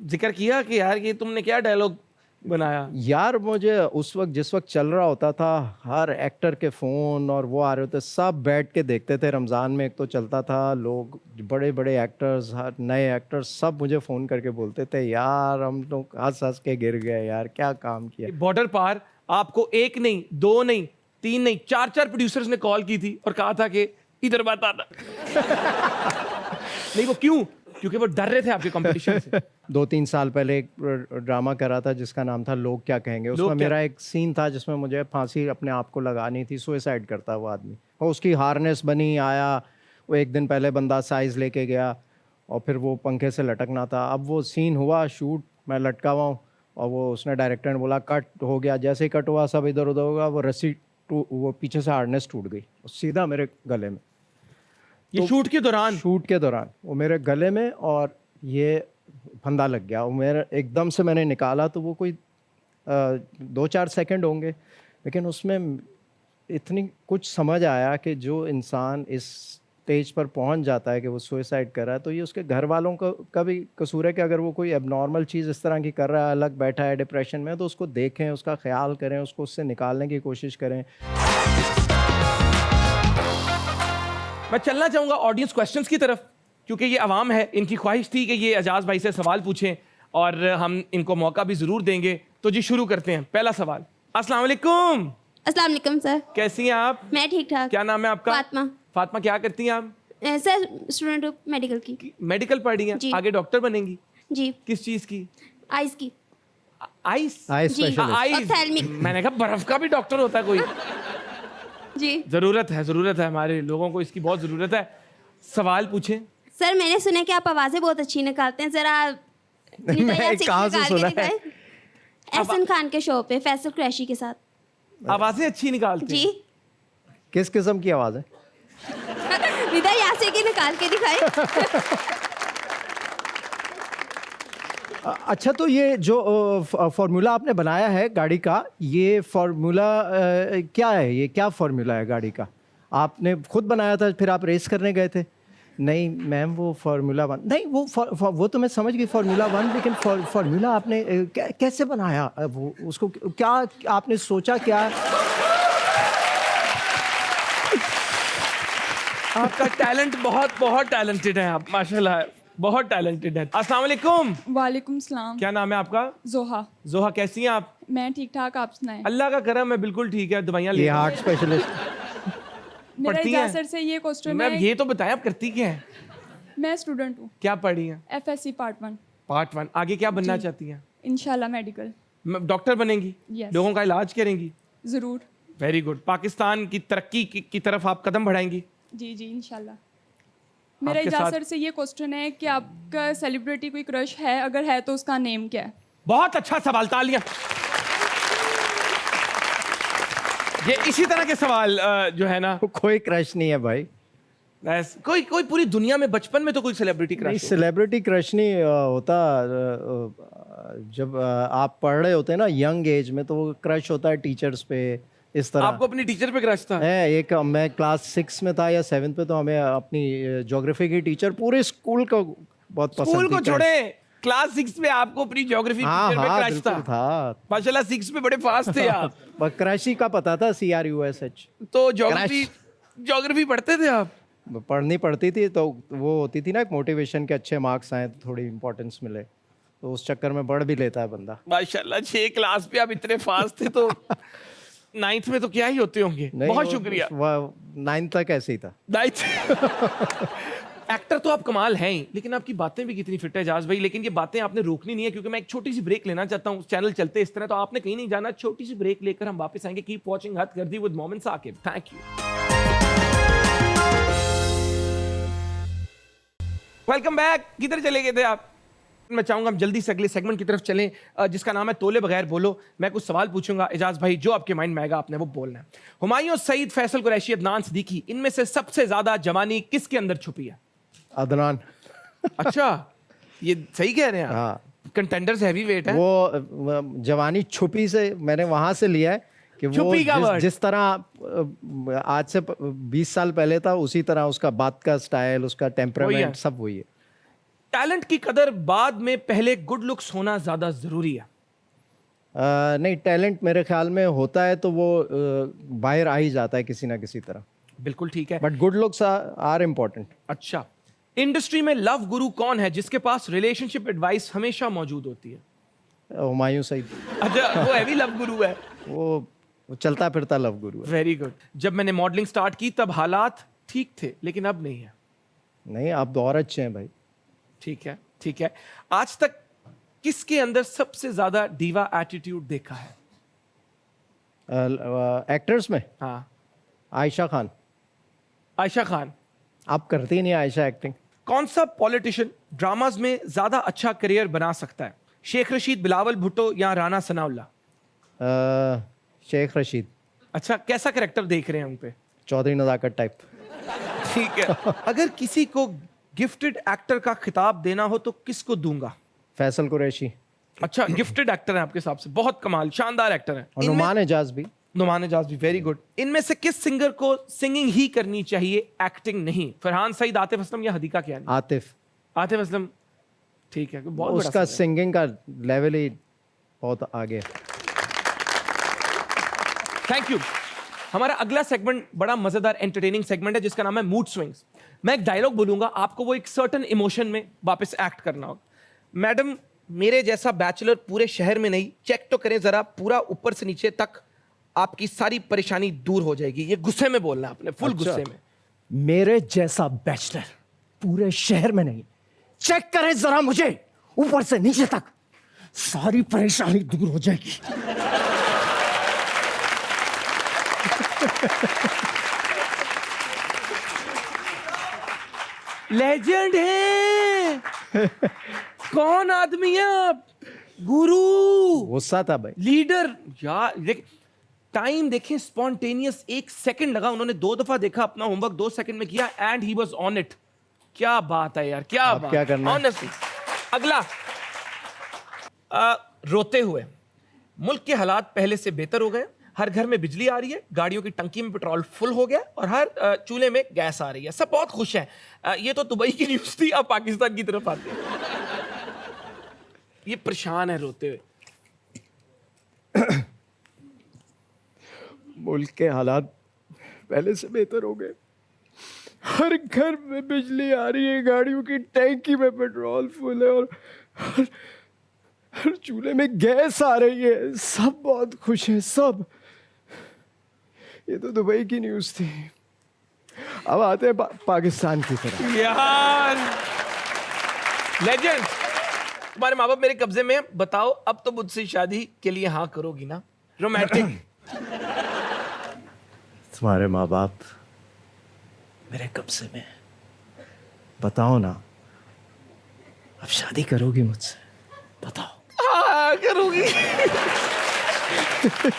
जिक्र किया कि यार ये तुमने क्या डायलॉग बनाया। यार मुझे उस वक्त जिस वक्त चल रहा होता था हर एक्टर के फ़ोन और वो आ रहे होते सब बैठ के देखते थे। रमज़ान में एक तो चलता था लोग बड़े बड़े एक्टर्स हर नए एक्टर्स सब मुझे फ़ोन करके बोलते थे यार हम लोग हंस हंस के गिर गए यार क्या काम किया। बॉर्डर पार आपको एक नहीं दो नहीं तीन नहीं चार चार प्रोड्यूसर्स ने कॉल की थी और कहा था कि इधर बात आना। नहीं वो क्यों? क्योंकि वो डर रहे थे आपके कंपटीशन से। 2-3 साल पहले एक ड्रामा करा था जिसका नाम था लोग क्या कहेंगे। उसमें मेरा एक सीन था जिसमें मुझे फांसी अपने आप को लगानी थी। सुसाइड करता वो आदमी और उसकी हार्नेस बनी आया वो एक दिन पहले बंदा साइज लेके गया और फिर वो पंखे से लटकना था। अब वो सीन हुआ शूट मैं लटका हुआ हूँ और वो उसने डायरेक्टर ने बोला कट हो गया। जैसे ही कट हुआ सब इधर उधर होगा वो रस्सी वो पीछे से हार्नेस टूट गई और सीधा मेरे गले में। ये शूट के दौरान? शूट के दौरान वो मेरे गले में और ये फंदा लग गया। वो मेरे एकदम से मैंने निकाला तो वो कोई 2-4 सेकंड होंगे लेकिन उसमें इतनी कुछ समझ आया कि जो इंसान इस स्टेज पर पहुंच जाता है कि वो सुसाइड कर रहा है तो ये उसके घर वालों का भी कसूर है कि अगर वो कोई एबनॉर्मल चीज़ इस तरह की कर रहा है अलग बैठा है डिप्रेशन में तो उसको देखें उसका ख्याल करें उसको उससे निकालने की कोशिश करें। मैं चलना चाहूंगा ऑडियंस क्वेश्चंस की तरफ क्योंकि ये अवाम है इनकी ख्वाहिश थी कि ये एजाज भाई से सवाल पूछें और हम इनको मौका भी जरूर देंगे। तो जी शुरू करते हैं। पहला सवाल। अस्सलाम वालेकुम। अस्सलाम वालेकुम सर। कैसी हैं आप? मैं ठीक ठाक। क्या नाम है आपका? फातिमा। फातिमा क्या करती हैं आप? सर स्टूडेंट हूँ मेडिकल की। मेडिकल पढ़ रही हैं? जी। आगे डॉक्टर बनेंगी? जी। किस चीज की? आइस की। आइस? आइस जी। स्पेशलिस्ट। आइस। ऑप्थेल्मिक। मैंने कहा बर्फ का भी डॉक्टर होता है कोई? जी। जरूरत है हमारे लोगों को इसकी बहुत जरूरत है। सवाल पूछें। सर मैंने सुना कि आप आवाज़ें बहुत अच्छी निकालते हैं जरा मैं कहाँ से सुना है? एहसन खान के शो पे फैसल कुरैशी के साथ। आवाजें अच्छी निकालते जी। हैं। किस किस्म की आवाज़ है? विदा यासे की निकाल के दिखाए। अच्छा तो ये जो फार्मूला आपने बनाया है गाड़ी का ये फार्मूला क्या है? ये क्या फार्मूला है गाड़ी का? आपने खुद बनाया था फिर आप रेस करने गए थे? नहीं मैम वो फार्मूला 1 नहीं वो तो मैं समझ गई फार्मूला 1 लेकिन फार्मूला आपने कैसे बनाया? वो उसको क्या आपने सोचा क्या? आपका टैलेंट बहुत टैलेंटेड है आप माशाल्लाह बहुत टैलेंटेड है। अस्सलाम वालेकुम। वालेकुम सलाम। क्या नाम है आपका? जोहा। जोहा कैसी हैं आप? मैं ठीक ठाक आप सुनाएं। अल्लाह का करम है बिल्कुल ठीक है। दवाइयाँ ये ले हार्ट स्पेशलिस्ट मेरा पढ़ती हैं? इजाजत से ये क्वेश्चन मैं है। ये तो बताएं आप करती क्या है? मैं स्टूडेंट हूँ। क्या पढ़ी हैं? FSC part 1। पार्ट 1। आगे क्या बनना जी। चाहती हैं? इंशाल्लाह मेडिकल। डॉक्टर बनेंगी? Yes। लोगों का इलाज करेंगी? ज़रूर। Very good. पाकिस्तान की तरक्की की तरफ आप कदम बढ़ाएंगी? जी जी इंशाल्लाह। मेरा आपके साथ- इजाजत से ये क्वेश्चन है कि आपका सेलिब्रिटी कोई क्रश है अगर है तो उसका नेम क्या है? बहुत अच्छा सवाल। तालियां। ये इसी तरह के सवाल जो है ना कोई क्रश नहीं है भाई। कोई पूरी दुनिया में बचपन में तो कोई सेलिब्रिटी नहीं क्रश सेलिब्रिटी क्रश नहीं होता। जब आप पढ़ रहे होते हैं ना यंग एज में तो वो क्रश होता है टीचर्स पे इस तरह। आपको अपनी टीचर पे क्रश था? है एक मैं क्लास 6 में था या 7 पे तो हमें अपनी ज्योग्राफी की टीचर पूरे स्कूल को बहुत पसंद स्कूल को थी। छोड़े क्लास 6 में आपको अपनी ज्योग्राफी हाँ टीचर पे हाँ क्रश बिल्कुल था। माशाल्लाह 6 में बड़े फास्ट थे आप। बस क्रश ही का पता था CRUSH। तो ज्योग्राफी पढ़ते थे आप? पढ़नी पड़ती थी तो वो होती थी ना एक मोटिवेशन के अच्छे मार्क्स आए तो थोड़ी इंपॉर्टेंस मिले तो उस चक्कर में पढ़ भी लेता है बंदा। माशाल्लाह 6 क्लास पे आप इतने फास्ट थे तो 9th में तो क्या ही होते होंगे। बहुत शुक्रिया। 9th तक ऐसे ही था। 9th एक्टर तो आप कमाल हैं ही लेकिन आपकी बातें भी कितनी फिट है एजाज भाई। लेकिन ये बातें आपने रोकनी नहीं है क्योंकि मैं एक छोटी सी ब्रेक लेना चाहता हूँ। चैनल चलते इस तरह तो आपने कहीं नहीं जाना। छोटी सी ब्रेक लेकर हम वापस आएंगे। कीप वॉचिंग हद गर्दी with Momin Saqib. Thank you. Welcome back. किधर चले गए थे आप? मैं चाहूंगा हम जल्दी से अगले सेगमेंट की तरफ चलें, जिसका नाम है तोले बगैर बोलो। मैं कुछ सवाल पूछूंगा, एजाज भाई जो आपके माइंड में आएगा आपने वो बोलना है। हुमायूं, सईद, फैसल कुरैशी, अदनान सिद्दीकी, इनमें से सबसे ज्यादा जवानी किसके अंदर छुपी है? अदनान। अच्छा, ये सही कह रहे हैं आप? हाँ, कंटेंडर्स हैवी वेट है। वो जवानी छुपी से मैंने वहां से लिया है कि वो छुपी का word। जिस तरह आज से 20 साल पहले था उसी तरह उसका बात का स्टाइल, उसका वही है। टेम्परामेंट सब वही है। टैलेंट की कदर बाद में, पहले गुड लुक्स होना ज्यादा जरूरी है? नहीं, टैलेंट मेरे ख्याल में होता है तो वो बाहर आ ही जाता है किसी ना किसी तरह, बिल्कुल ठीक है। But good looks are important. अच्छा, इंडस्ट्री में लव गुरु कौन है जिसके पास रिलेशनशिप एडवाइस हमेशा मौजूद होती है? हुमायूं सईद, अच्छा, वो हैवी लव गुरु है। वो चलता फिरता लव गुरु है। Very good. जब मैंने मॉडलिंग स्टार्ट की तब हालात ठीक थे, लेकिन अब नहीं है। नहीं, आप तो और अच्छे हैं भाई। ठीक है, ठीक है। आज तक किसके अंदर सबसे ज्यादा डीवा एटीट्यूड देखा है? एक्टर्स में हाँ, आयशा खान। आयशा खान। आप करती ही नहीं आयशा एक्टिंग। कौन सा पॉलिटिशियन ड्रामाज में ज्यादा अच्छा करियर बना सकता है? शेख रशीद, बिलावल भुट्टो या राणा सनाउल्लाह? शेख रशीद। अच्छा, कैसा कैरेक्टर देख रहे हैं उन पे? चौधरी नजाकत टाइप। ठीक है। अगर किसी को गिफ्टेड एक्टर का खिताब देना हो तो किसको दूंगा? फैसल कुरैशी अच्छा, गिफ्टेड एक्टर है आपके हिसाब से, बहुत कमाल, शानदार एक्टर है। और नुमान एजाज भी। नुमान एजाज भी, वेरी गुड। इनमें से किस सिंगर को सिंगिंग ही करनी चाहिए, एक्टिंग नहीं? फरहान सईद, आतिफ असलम या हदीका कियानी? आतिफ। आतिफ असलम। ठीक है, बहुत बड़ा उसका सिंगर है। सिंगिंग का लेवल ही बहुत आगे है। Thank you. हमारा अगला सेगमेंट बड़ा मजेदार एंटरटेनिंग सेगमेंट है जिसका नाम है मूड स्विंग्स। मैं एक डायलॉग बोलूंगा, आपको वो एक सर्टेन इमोशन में वापस एक्ट करना होगा। मैडम, मेरे जैसा बैचलर पूरे शहर में नहीं, चेक तो करें जरा, पूरा ऊपर से नीचे तक आपकी सारी परेशानी दूर हो जाएगी। ये गुस्से में बोलना है आपने, फुल अच्छा। गुस्से में। मेरे जैसा बैचलर पूरे शहर में नहीं, चेक करें जरा मुझे ऊपर से नीचे तक, सारी परेशानी दूर हो जाएगी। लेजेंड है। कौन आदमी है आप? गुरु, गुस्सा था भाई। लीडर। यार देख, टाइम देखें, स्पॉन्टेनियस, 1 सेकंड लगा, उन्होंने 2 दफा देखा, अपना होमवर्क 2 सेकंड में किया, and he was on it. क्या बात है यार, क्या अब बात। क्या करना है? ऑनेस्टली। अगला, रोते हुए। मुल्क के हालात पहले से बेहतर हो गए, हर घर में बिजली आ रही है, गाड़ियों की टंकी में पेट्रोल फुल हो गया और हर चूल्हे में गैस आ रही है, सब बहुत खुश हैं। ये तो दुबई की न्यूज़ थी, अब पाकिस्तान की तरफ आते हैं। ये परेशान है रोते हुए। मुल्क के हालात पहले से बेहतर हो गए, हर घर में बिजली आ रही है, गाड़ियों की टैंकी में पेट्रोल फुल है और हर चूल्हे में गैस आ रही है, सब बहुत खुश हैं सब। ये तो दुबई की न्यूज़ थी। अब आते हैं पाकिस्तान की तरफ। यार लेजेंड, तुम्हारे माँ बाप मेरे कब्जे में हैं, बताओ अब तो मुझसे शादी के लिए हाँ करोगी ना? रोमांटिक। तुम्हारे माँ बाप मेरे कब्जे में, बताओ ना, अब शादी करोगी मुझसे? बताओ। हाँ करूंगी।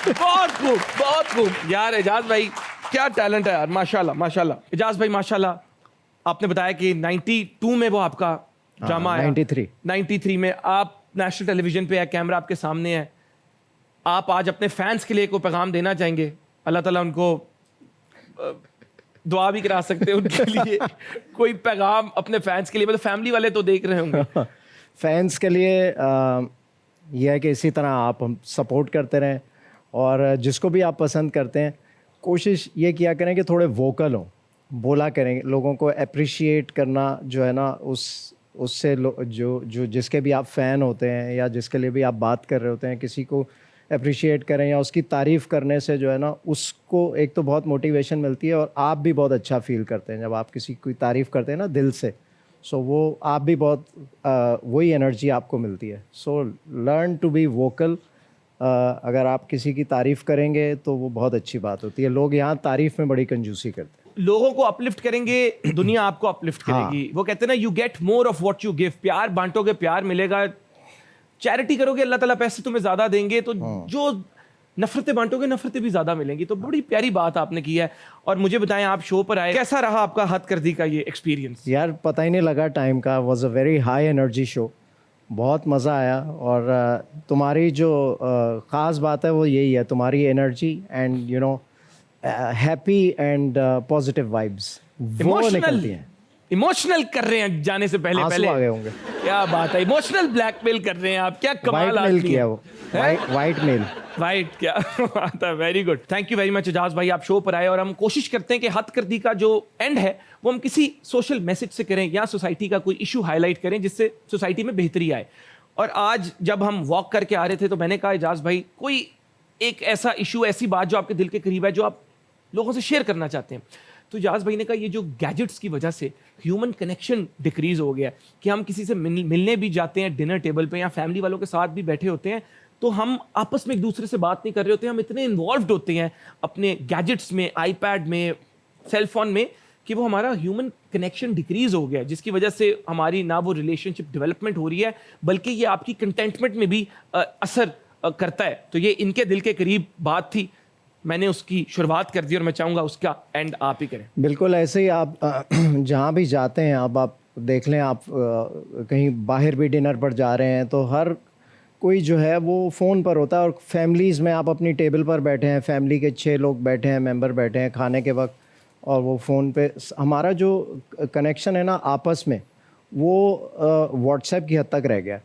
बहुत खूब, बहुत खूब यार। एजाज भाई क्या टैलेंट है यार, माशाल्लाह माशाल्लाह। एजाज भाई माशाल्लाह। आपने बताया कि 92 में वो आपका ड्रामा आया। 93 में आप नेशनल टेलीविजन पे है, कैमरा आपके सामने है। आप आज अपने फैंस के लिए कोई पैगाम देना चाहेंगे? अल्लाह ताला उनको दुआ भी करा सकते हैं उनके लिए। कोई पैगाम अपने फैंस के लिए, मतलब फैमिली वाले तो देख रहे होंगे। फैंस के लिए यह है कि इसी तरह आप हम सपोर्ट करते रहें और जिसको भी आप पसंद करते हैं, कोशिश ये किया करें कि थोड़े वोकल हों, बोला करें। लोगों को अप्रिशिएट करना जो है ना, उससे जो जिसके भी आप फ़ैन होते हैं या जिसके लिए भी आप बात कर रहे होते हैं, किसी को अप्रिशिएट करें या उसकी तारीफ़ करने से जो है ना, उसको एक तो बहुत मोटिवेशन मिलती है और आप भी बहुत अच्छा फील करते हैं जब आप किसी की तारीफ़ करते हैं ना दिल से। सो वो आप भी बहुत वही एनर्जी आपको मिलती है। So learn to be vocal. अगर आप किसी की तारीफ़ करेंगे तो वो बहुत अच्छी बात होती है। लोग यहाँ तारीफ़ में बड़ी कंजूसी करते हैं। लोगों को अपलिफ्ट करेंगे, दुनिया आपको अपलिफ्ट करेगी। वो कहते हैं ना, you get more of what you give. प्यार बांटोगे, प्यार मिलेगा। चैरिटी करोगे, अल्लाह ताला पैसे तुम्हें ज्यादा देंगे। तो जो नफरतें बांटोगे, नफरतें भी ज्यादा मिलेंगी। तो बड़ी प्यारी बात आपने की है। और मुझे बताएं, आप शो पर आए, कैसा रहा आपका हथकरघी का ये एक्सपीरियंस? यार पता ही नहीं लगा टाइम का। Was a very high energy show, बहुत मज़ा आया। और तुम्हारी जो ख़ास बात है वो यही है, तुम्हारी energy and you know happy and positive vibes वो निकलती हैं। इमोशनल कर रहे हैं जाने से पहले आंसू आ गए होंगे। क्या बात है, इमोशनल ब्लैकमेल कर रहे हैं आप। क्या कमाल वाइट मेल आदमी किया है। वो, वाइट मेल। वाइट क्या बात है, very good. Thank you very much Ejaz भाई, आप शो पर आए। और हम कोशिश करते हैं कि हथकरघी का जो एंड है वो हम किसी सोशल मैसेज से करें या सोसाइटी का कोई इशू हाईलाइट करें जिससे सोसाइटी में बेहतरी आए। और आज जब हम वॉक करके आ रहे थे तो मैंने कहा, एजाज भाई कोई एक ऐसा इशू, ऐसी बात जो आपके दिल के करीब है, जो आप लोगों से शेयर करना चाहते हैं। तो एजाज भाई ने कहा, ये जो गैजेट्स की वजह से ह्यूमन कनेक्शन डिक्रीज हो गया है कि हम किसी से मिलने भी जाते हैं डिनर टेबल पे या फैमिली वालों के साथ भी बैठे होते हैं तो हम आपस में एक दूसरे से बात नहीं कर रहे होते हैं। हम इतने इन्वॉल्व्ड होते हैं अपने गैजेट्स में, आईपैड में, सेलफोन में, कि वो हमारा ह्यूमन कनेक्शन डिक्रीज हो गया है, जिसकी वजह से हमारी ना वो रिलेशनशिप डेवलपमेंट हो रही है, बल्कि ये आपकी कंटेंटमेंट में भी असर करता है। तो ये इनके दिल के करीब बात थी, मैंने उसकी शुरुआत कर दी और मैं चाहूँगा उसका एंड आप ही करें। बिल्कुल ऐसे ही आप जहाँ भी जाते हैं, अब आप देख लें, आप कहीं बाहर भी डिनर पर जा रहे हैं तो हर कोई जो है वो फ़ोन पर होता है। और फैमिलीज़ में आप अपनी टेबल पर बैठे हैं, फैमिली के 6 लोग बैठे हैं, मेंबर बैठे हैं खाने के वक्त, और वो फ़ोन पे हमारा जो कनेक्शन है ना आपस में, वो व्हाट्सएप की हद तक रह गया।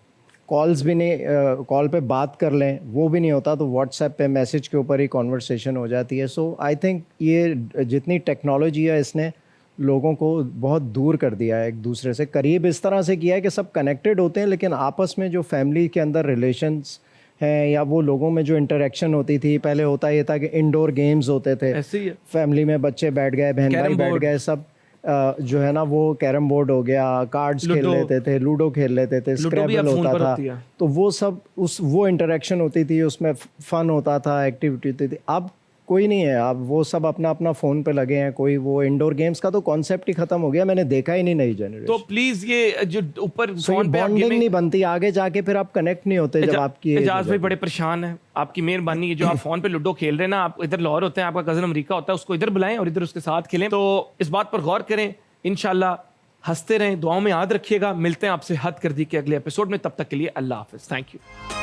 कॉल्स भी नहीं, कॉल पे बात कर लें वो भी नहीं होता, तो व्हाट्सएप पे मैसेज के ऊपर ही कॉन्वर्सेशन हो जाती है। सो आई थिंक ये जितनी टेक्नोलॉजी है इसने लोगों को बहुत दूर कर दिया है, एक दूसरे से करीब इस तरह से किया है कि सब कनेक्टेड होते हैं, लेकिन आपस में जो फैमिली के अंदर रिलेशंस हैं या वो लोगों में जो इंटरेक्शन होती थी, पहले होता ये था कि इंडोर गेम्स होते थे, ऐसे ही है। फैमिली में बच्चे बैठ गए, बहन भाई कैरम बैठ बोर्ड। गए, सब जो है ना वो कैरम बोर्ड हो गया, कार्ड्स खेल लूडो। लेते थे, लूडो खेल लेते थे, लूडो भी अब स्क्रैबल फोन होता पर था। होती है। तो वो सब वो इंटरेक्शन होती थी, उसमें फन होता था, एक्टिविटी होती थी। अब कोई नहीं है, अब वो सब अपना अपना फ़ोन पे लगे हैं। कोई वो इंडोर गेम्स का तो कॉन्सेप्ट ही ख़त्म हो गया, मैंने देखा ही नहीं नई जनरेशन। तो प्लीज ये जो ऊपर सो ये फोन पे आप बॉन्डिंग गेमिंग, नहीं बनती, आगे जाके फिर आप कनेक्ट नहीं होते जब आपकी age हो एजाज भाई जाती बड़े परेशान है, आपकी मेहरबानी है। जो आप फोन पे लूडो खेल रहे हैं ना, आप इधर लाहौर होते हैं, आपका कजन अमेरिका होता है, उसको इधर बुलाएं और इधर उसके साथ खेलें। तो इस बात पर गौर करें, इंशाल्लाह हंसते रहें, दुआओं में याद रखिएगा। मिलते हैं आपसे हथकरघी के अगले एपिसोड में, तब तक के लिए अल्लाह हाफिज। Thank you.